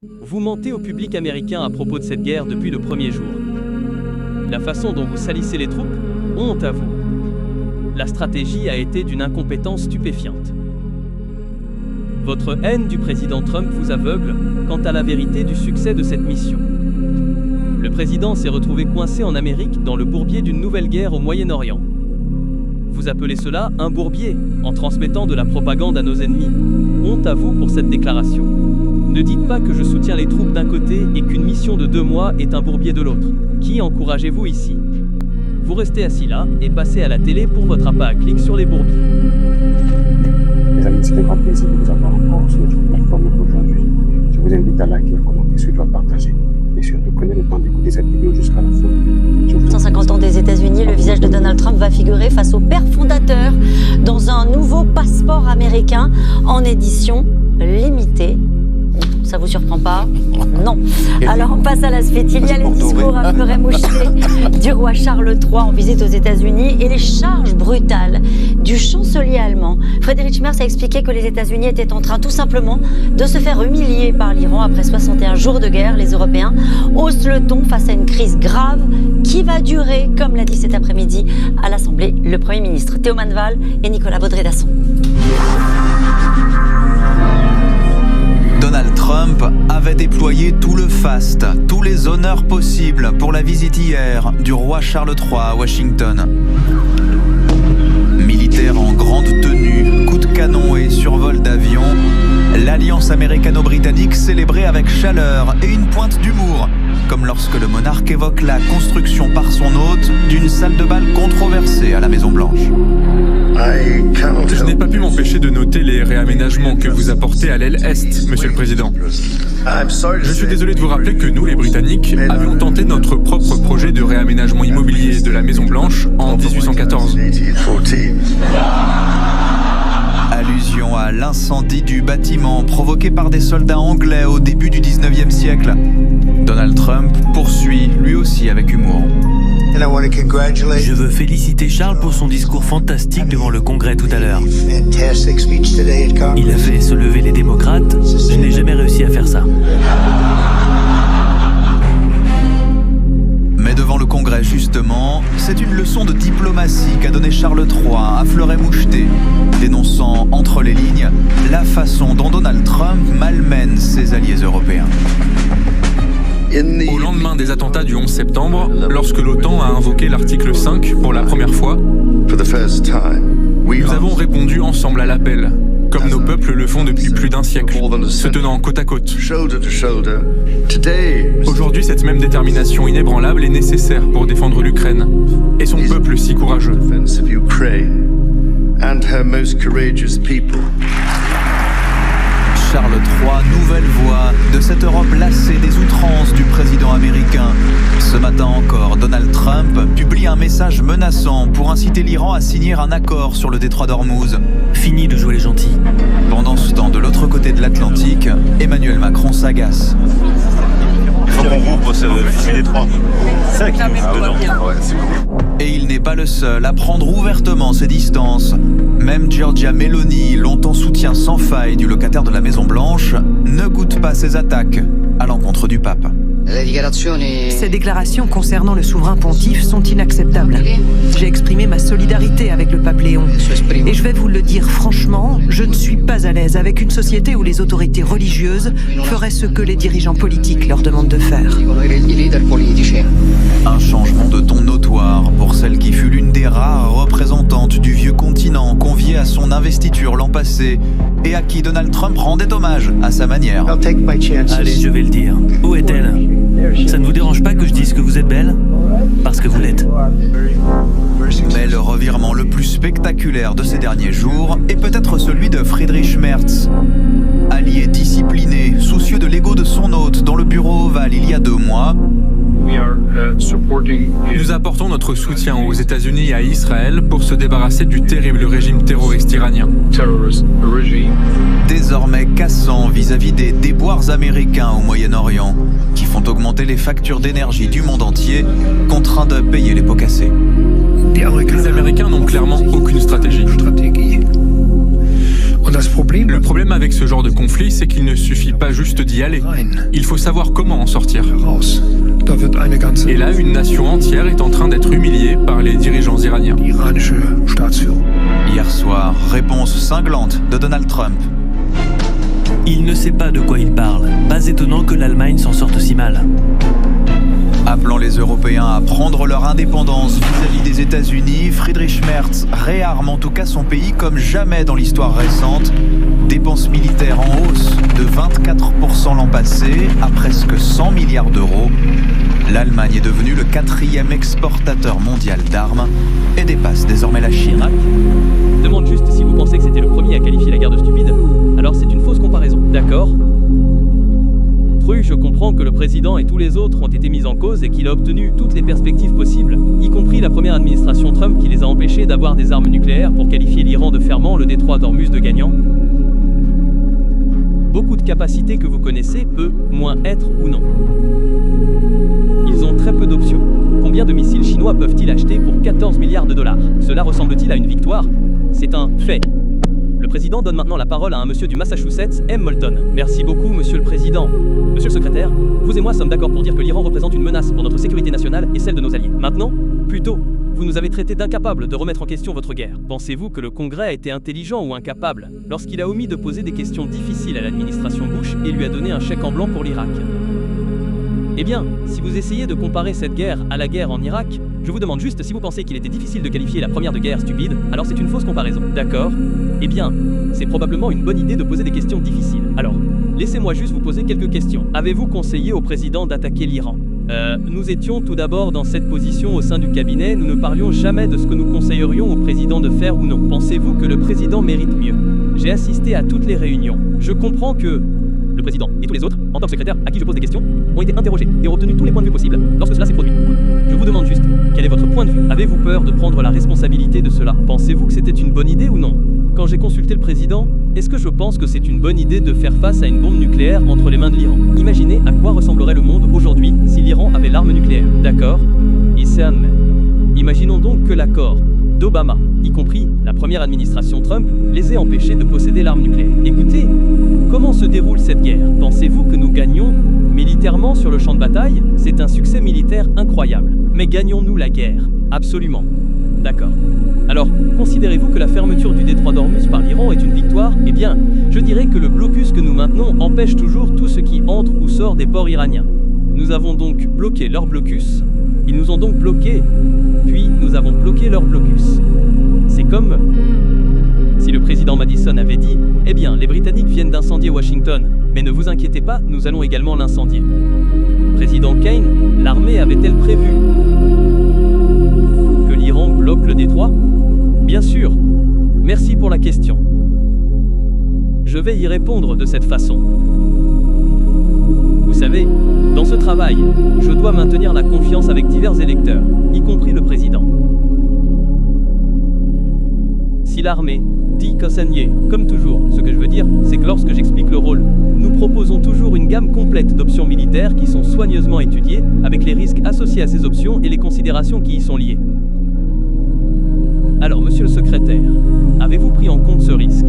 Vous mentez au public américain à propos de cette guerre depuis le premier jour. La façon dont vous salissez les troupes, honte à vous. La stratégie a été d'une incompétence stupéfiante. Votre haine du président Trump vous aveugle quant à la vérité du succès de cette mission. Le président s'est retrouvé coincé en Amérique dans le bourbier d'une nouvelle guerre au Moyen-Orient. Vous appelez cela un bourbier, en transmettant de la propagande à nos ennemis. Honte à vous pour cette déclaration. Ne dites pas que je soutiens les troupes d'un côté et qu'une mission de 2 mois est un bourbier de l'autre. Qui encouragez-vous ici? Vous restez assis là et passez à la télé pour votre appât à clic sur les bourbiers. Mes amis, c'est un grand plaisir de vous avoir encore sur notre plateforme aujourd'hui. Je vous invite à liker, à commenter, surtout à partager. Et surtout, prenez le temps d'écouter cette vidéo jusqu'à la fin. 150 ans des États-Unis, le visage de Donald Trump va figurer face au père fondateur dans un nouveau passeport américain en édition limitée. Ça vous surprend pas? Non. Alors on passe à la suite. Il y a les discours à fleur et moucheté du roi Charles III en visite aux États-Unis et les charges brutales du chancelier allemand. Friedrich Merz a expliqué que les États-Unis étaient en train tout simplement de se faire humilier par l'Iran après 61 jours de guerre. Les Européens haussent le ton face à une crise grave qui va durer, comme l'a dit cet après-midi à l'Assemblée le Premier ministre. Théo Manval et Nicolas Baudré-Dasson. Donald Trump avait déployé tout le faste, tous les honneurs possibles pour la visite hier du roi Charles III à Washington. Militaire en grande tenue, coups de canon et survol d'avion, l'alliance américano-britannique célébrée avec chaleur et une pointe d'humour, comme lorsque le monarque évoque la construction par son hôte d'une salle de bal controversée à la Maison-Blanche. Je n'ai pas pu m'empêcher de noter les réaménagements que vous apportez à l'aile Est, Monsieur le Président. Je suis désolé de vous rappeler que nous, les Britanniques, avions tenté notre propre projet de réaménagement immobilier de la Maison-Blanche en 1814. Allusion à l'incendie du bâtiment provoqué par des soldats anglais au début du 19e siècle. Donald Trump poursuit lui aussi avec humour. Je veux féliciter Charles pour son discours fantastique devant le Congrès tout à l'heure. Il a fait se lever les démocrates. Je n'ai jamais réussi à faire ça. Mais devant le Congrès, justement, c'est une leçon de diplomatie qu'a donné Charles III à fleur et moucheté, dénonçant entre les lignes la façon dont Donald Trump malmène ses alliés européens. Au lendemain des attentats du 11 septembre, lorsque l'OTAN a invoqué l'article 5 pour la première fois, nous avons répondu ensemble à l'appel, comme nos peuples le font depuis plus d'un siècle, se tenant côte à côte. Aujourd'hui, cette même détermination inébranlable est nécessaire pour défendre l'Ukraine et son peuple si courageux. Charles III, nouvelle voix de cette Europe lassée des outrances du président américain. Ce matin encore, Donald Trump publie un message menaçant pour inciter l'Iran à signer un accord sur le détroit d'Ormuz. Fini de jouer les gentils. Pendant ce temps, de l'autre côté de l'Atlantique, Emmanuel Macron s'agace. Faut qu'on rouvre ce détroit. C'est ça qui est dedans. Et il n'est pas le seul à prendre ouvertement ses distances. Même Giorgia Meloni, longtemps soutien sans faille du locataire de la Maison-Blanche, ne goûte pas ses attaques à l'encontre du pape. Ces déclarations concernant le souverain pontife sont inacceptables. J'ai exprimé ma solidarité avec le pape Léon. Et je vais vous le dire franchement, je ne suis pas à l'aise avec une société où les autorités religieuses feraient ce que les dirigeants politiques leur demandent de faire. Un changement de ton notoire pour celle qui fut l'une des rares représentantes du vieux continent conviée à son investiture l'an passé et à qui Donald Trump rendait hommage à sa manière. Allez, je vais le dire. Où est-elle? Ça ne vous dérange pas que je dise que vous êtes belle? Parce que vous l'êtes. Mais le revirement le plus spectaculaire de ces derniers jours est peut-être celui de Friedrich Merz. Allié discipliné, soucieux de l'ego de son hôte dans le bureau ovale il y a 2 mois, Nous apportons notre soutien aux États-Unis et à Israël pour se débarrasser du terrible régime terroriste iranien. Désormais cassant vis-à-vis des déboires américains au Moyen-Orient, qui font augmenter les factures d'énergie du monde entier, contraints de payer les pots cassés. Les Américains n'ont clairement aucune stratégie. Le problème avec ce genre de conflit, c'est qu'il ne suffit pas juste d'y aller. Il faut savoir comment en sortir. Et là, une nation entière est en train d'être humiliée par les dirigeants iraniens. Hier soir, réponse cinglante de Donald Trump. Il ne sait pas de quoi il parle. Pas étonnant que l'Allemagne s'en sorte si mal. Appelant les Européens à prendre leur indépendance vis-à-vis des États-Unis, Friedrich Merz réarme en tout cas son pays comme jamais dans l'histoire récente. Dépenses militaires en hausse de 24% l'an passé à presque 100 milliards d'euros. L'Allemagne est devenue le 4e exportateur mondial d'armes et dépasse désormais la Chine. Irak demande juste si vous pensez que c'était le premier à qualifier la guerre de stupide. Alors c'est une fausse comparaison, d'accord ? Je comprends que le président et tous les autres ont été mis en cause et qu'il a obtenu toutes les perspectives possibles, y compris la première administration Trump qui les a empêchés d'avoir des armes nucléaires pour qualifier l'Iran de fermement, le détroit d'Ormuz de gagnant. Beaucoup de capacités que vous connaissez peut moins être ou non. Ils ont très peu d'options. Combien de missiles chinois peuvent-ils acheter pour 14 milliards de dollars ? Cela ressemble-t-il à une victoire ? C'est un fait. Le président donne maintenant la parole à un monsieur du Massachusetts, M. Moulton. Merci beaucoup, monsieur le président. Monsieur le secrétaire, vous et moi sommes d'accord pour dire que l'Iran représente une menace pour notre sécurité nationale et celle de nos alliés. Maintenant, plutôt, vous nous avez traités d'incapables de remettre en question votre guerre. Pensez-vous que le Congrès a été intelligent ou incapable lorsqu'il a omis de poser des questions difficiles à l'administration Bush et lui a donné un chèque en blanc pour l'Irak ? Eh bien, si vous essayez de comparer cette guerre à la guerre en Irak, je vous demande juste si vous pensez qu'il était difficile de qualifier la première de guerre stupide, alors c'est une fausse comparaison, d'accord ? Eh bien, c'est probablement une bonne idée de poser des questions difficiles. Alors, laissez-moi juste vous poser quelques questions. Avez-vous conseillé au président d'attaquer l'Iran ? Nous étions tout d'abord dans cette position au sein du cabinet, nous ne parlions jamais de ce que nous conseillerions au président de faire ou non. Pensez-vous que le président mérite mieux ? J'ai assisté à toutes les réunions. Je comprends que le président et tous les autres, en tant que secrétaire à qui je pose des questions, ont été interrogés et ont obtenu tous les points de vue possibles lorsque cela s'est produit. Je vous demande juste, quel est votre point de vue ? Avez-vous peur de prendre la responsabilité de cela ? Pensez-vous que c'était une bonne idée ou non ? Quand j'ai consulté le président, est-ce que je pense que c'est une bonne idée de faire face à une bombe nucléaire entre les mains de l'Iran ? Imaginez à quoi ressemblerait le monde aujourd'hui si l'Iran avait l'arme nucléaire. D'accord ? Il s'est admis. Imaginons donc que l'accord d'Obama, y compris la première administration Trump, les ait empêchés de posséder l'arme nucléaire. Écoutez, comment se déroule cette guerre ? Pensez-vous que nous gagnons militairement sur le champ de bataille ? C'est un succès militaire incroyable. Mais gagnons-nous la guerre ? Absolument. D'accord. Alors, considérez-vous que la fermeture du détroit d'Ormuz par l'Iran est une victoire ? Eh bien, je dirais que le blocus que nous maintenons empêche toujours tout ce qui entre ou sort des ports iraniens. Nous avons donc bloqué leur blocus, ils nous ont donc bloqués, puis nous avons bloqué leur blocus. C'est comme si le président Madison avait dit « Eh bien, les Britanniques viennent d'incendier Washington, mais ne vous inquiétez pas, nous allons également l'incendier. » Président Kane, l'armée avait-elle prévu que l'Iran bloque le détroit ? Bien sûr. Merci pour la question. Je vais y répondre de cette façon. Vous savez, dans ce travail, je dois maintenir la confiance avec divers électeurs, y compris le président. Si l'armée dit qu'enseigner, comme toujours, ce que je veux dire, c'est que lorsque j'explique le rôle, nous proposons toujours une gamme complète d'options militaires qui sont soigneusement étudiées, avec les risques associés à ces options et les considérations qui y sont liées. Alors, monsieur le secrétaire, avez-vous pris en compte ce risque ?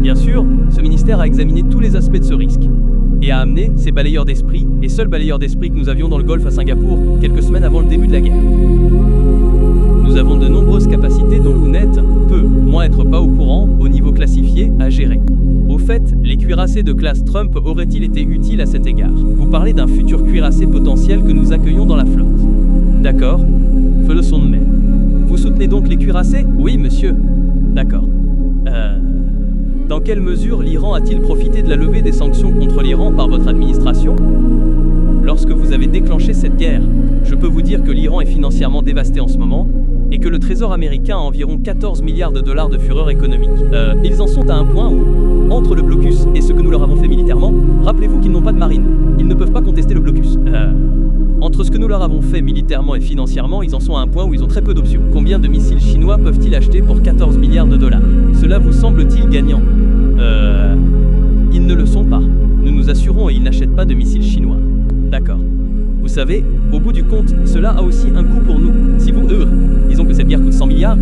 Bien sûr, ce ministère a examiné tous les aspects de ce risque et a amené ses balayeurs d'esprit, et seuls balayeurs d'esprit que nous avions dans le Golfe à Singapour quelques semaines avant le début de la guerre. Nous avons de nombreuses capacités dont vous n'êtes, moins être pas au courant, au niveau classifié, à gérer. Au fait, les cuirassés de classe Trump auraient-ils été utiles à cet égard ? Vous parlez d'un futur cuirassé potentiel que nous accueillons dans la flotte. D'accord ? Feu le son de mai. Vous soutenez donc les cuirassés ? Oui, monsieur. D'accord. Dans quelle mesure l'Iran a-t-il profité de la levée des sanctions contre l'Iran par votre administration ? Lorsque vous avez déclenché cette guerre, je peux vous dire que l'Iran est financièrement dévasté en ce moment et que le Trésor américain a environ 14 milliards de dollars de fureur économique. Ils en sont à un point où, entre le blocus et ce que nous leur avons fait militairement, rappelez-vous qu'ils n'ont pas de marine. Ils ne peuvent pas contester le blocus. Entre ce que nous leur avons fait militairement et financièrement, ils en sont à un point où ils ont très peu d'options. Combien de missiles chinois peuvent-ils acheter pour 14 milliards de dollars ? Cela vous semble-t-il gagnant ? Ils ne le sont pas. Nous nous assurons et ils n'achètent pas de missiles chinois. D'accord. Vous savez, au bout du compte, cela a aussi un coût pour nous. Si vous, disons que cette guerre coûte 100 milliards,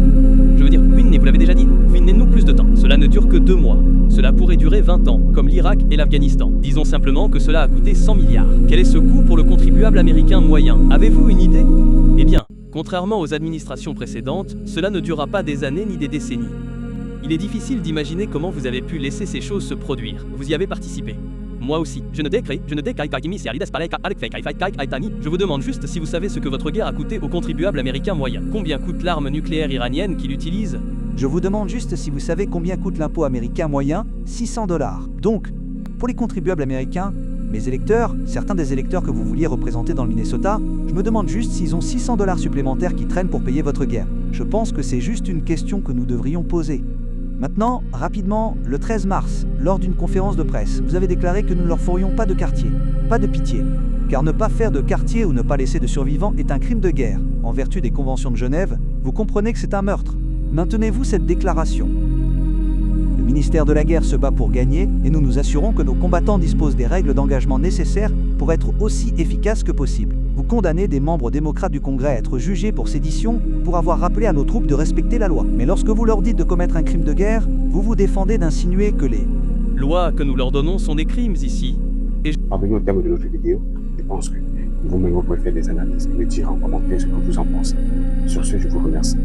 je veux dire, vous l'avez déjà dit, nous plus de temps. Cela ne dure que 2 mois. Cela pourrait durer 20 ans, comme l'Irak et l'Afghanistan. Disons simplement que cela a coûté 100 milliards. Quel est ce coût pour le contribuable américain moyen? Avez-vous une idée? Eh bien, contrairement aux administrations précédentes, cela ne durera pas des années ni des décennies. Il est difficile d'imaginer comment vous avez pu laisser ces choses se produire. Vous y avez participé. Moi aussi. Je vous demande juste si vous savez ce que votre guerre a coûté au contribuable américain moyen. Combien coûte l'arme nucléaire iranienne qu'il utilise? Je vous demande juste si vous savez combien coûte l'impôt américain moyen, $600. Donc, pour les contribuables américains, mes électeurs, certains des électeurs que vous vouliez représenter dans le Minnesota, je me demande juste s'ils ont $600 supplémentaires qui traînent pour payer votre guerre. Je pense que c'est juste une question que nous devrions poser. Maintenant, rapidement, le 13 mars, lors d'une conférence de presse, vous avez déclaré que nous ne leur ferions pas de quartier, pas de pitié. Car ne pas faire de quartier ou ne pas laisser de survivants est un crime de guerre. En vertu des conventions de Genève, vous comprenez que c'est un meurtre. Maintenez-vous cette déclaration. Le ministère de la Guerre se bat pour gagner et nous nous assurons que nos combattants disposent des règles d'engagement nécessaires pour être aussi efficaces que possible. Vous condamnez des membres démocrates du Congrès à être jugés pour sédition pour avoir rappelé à nos troupes de respecter la loi. Mais lorsque vous leur dites de commettre un crime de guerre, vous vous défendez d'insinuer que les lois que nous leur donnons sont des crimes ici. Parvenus au terme de notre vidéo, je pense que vous-même vous pouvez faire des analyses et me dire en commentaire ce que vous en pensez. Sur ce, je vous remercie.